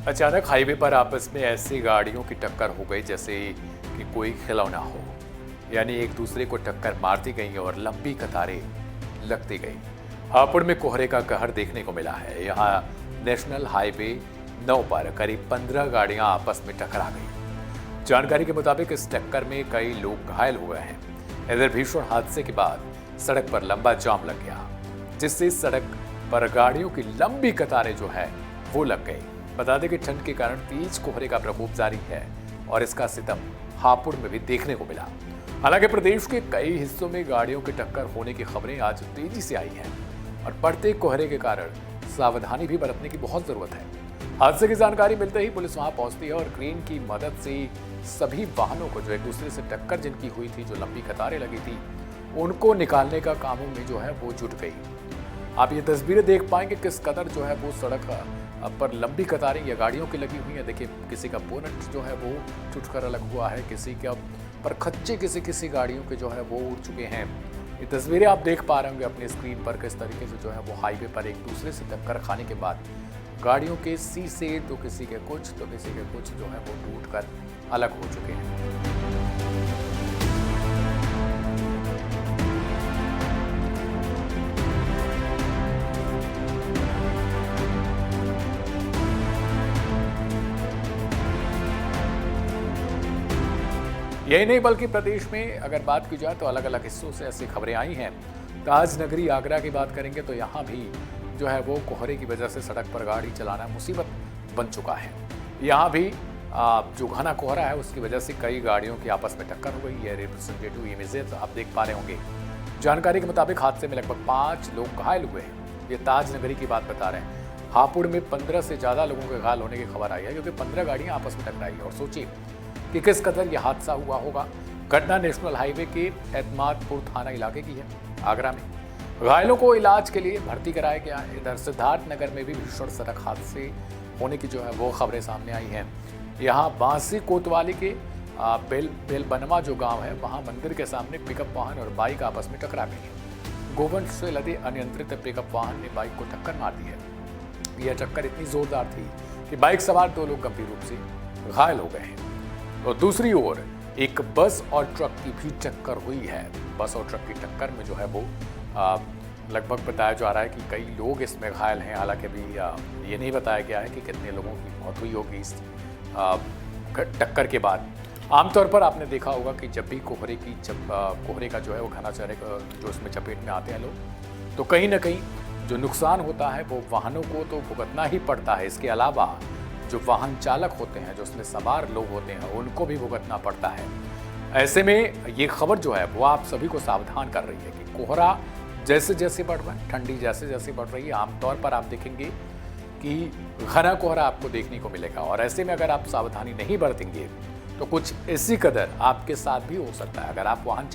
अचानक हाईवे पर आपस में ऐसी गाड़ियों की टक्कर हो गई जैसे कि कोई खिलौना हो। यानी एक दूसरे को टक्कर मारती गई और लंबी कतारें लगती गई। हापुड़ में कोहरे का कहर देखने को मिला है। यहाँ नेशनल हाईवे 9 पर करीब 15 गाड़ियां आपस में टकरा गई। जानकारी के मुताबिक इस टक्कर में कई लोग घायल हुए हैं। इधर भीषण हादसे के बाद सड़क पर लंबा जाम लग गया, जिससे सड़क पर गाड़ियों की लंबी कतारें जो है वो लग गई। बता दें कि ठंड के कारण तेज कोहरे का प्रकोप जारी है और इसका सितम हापुड़ में भी देखने को मिला। हालांकि प्रदेश के कई हिस्सों में गाड़ियों की टक्कर होने की खबरें आज तेजी से आई हैं और बढ़ते कोहरे के कारण सावधानी भी बरतने की बहुत जरूरत है। हादसे की जानकारी मिलते ही पुलिस वहां पहुंचती है और क्रेन की मदद से सभी वाहनों को जो एक दूसरे से टक्कर जिनकी हुई थी, जो लंबी कतारें लगी थी, उनको निकालने का कामों में जो है वो जुट गई। आप ये तस्वीरें देख पाएंगे किस कदर जो है वो सड़क पर लंबी कतारें या गाड़ियों की लगी हुई है। देखिए, किसी का बोनट जो है वो टूटकर अलग हुआ है, किसी का पर खच्चे किसी गाड़ियों के जो है वो उड़ चुके हैं। ये तस्वीरें आप देख पा रहे होंगे अपने स्क्रीन पर किस तरीके से जो है वो हाईवे पर एक दूसरे से टक्कर खाने के बाद गाड़ियों के शीशे तो किसी के कुछ तो किसी के कुछ जो है वो टूटकर अलग हो चुके हैं। यही नहीं बल्कि प्रदेश में अगर बात की जाए तो अलग अलग हिस्सों से ऐसी खबरें आई हैं। ताज नगरी आगरा की बात करेंगे तो यहाँ भी जो है वो कोहरे की वजह से सड़क पर गाड़ी चलाना मुसीबत बन चुका है। यहाँ भी जो घना कोहरा है उसकी वजह से कई गाड़ियों की आपस में टक्कर हो गई है। रिप्रेजेंटेटिव इमेजेस आप देख पा रहे होंगे। जानकारी के मुताबिक हादसे में लगभग 5 लोग घायल हुए हैं। ये ताज नगरी की बात बता रहे हैं। हापुड़ में 15 से ज़्यादा लोगों के घायल होने की खबर आई है, क्योंकि 15 गाड़ियाँ आपस में टकराई है। और सोचिए कि किस कदर यह हादसा हुआ होगा। घटना नेशनल हाईवे के एतमादपुर थाना इलाके की है, आगरा में। घायलों को इलाज के लिए भर्ती कराया गया है। इधर सिद्धार्थ नगर में भी भीषण सड़क हादसे होने की जो है वो खबरें सामने आई हैं। यहाँ बांसी कोतवाली के बेलबनमा जो गांव है, वहां मंदिर के सामने पिकअप वाहन और बाइक आपस में टकरा गई है। गोवंश से लदे अनियंत्रित पिकअप वाहन ने बाइक को टक्कर मार दी है। यह टक्कर इतनी जोरदार थी कि बाइक सवार 2 लोग गंभीर रूप से घायल हो गए हैं। तो दूसरी ओर एक बस और ट्रक की भी टक्कर हुई है। बस और ट्रक की टक्कर में जो है वो लगभग बताया जा रहा है कि कई लोग इसमें घायल हैं। हालांकि अभी ये नहीं बताया गया है कि कितने लोगों की मौत हुई होगी इस टक्कर के बाद। आमतौर पर आपने देखा होगा कि जब भी कोहरे का जो है वो घना चेहरे जो इसमें चपेट में आते हैं लोग, तो कहीं ना कहीं जो नुकसान होता है वो वाहनों को तो भुगतना ही पड़ता है। इसके अलावा जो वाहन चालक होते हैं, जो उसमें सवार लोग होते हैं, उनको भी भुगतना पड़ता है। ऐसे में ये खबर जो है वो आप सभी को सावधान कर रही है कि कोहरा जैसे जैसे बढ़ रहा है, ठंडी जैसे जैसे बढ़ रही है, आमतौर पर आप देखेंगे कि घना कोहरा आपको देखने को मिलेगा। और ऐसे में अगर आप सावधानी नहीं बरतेंगे तो कुछ इसी कदर आपके साथ भी हो सकता है। अगर आप वाहन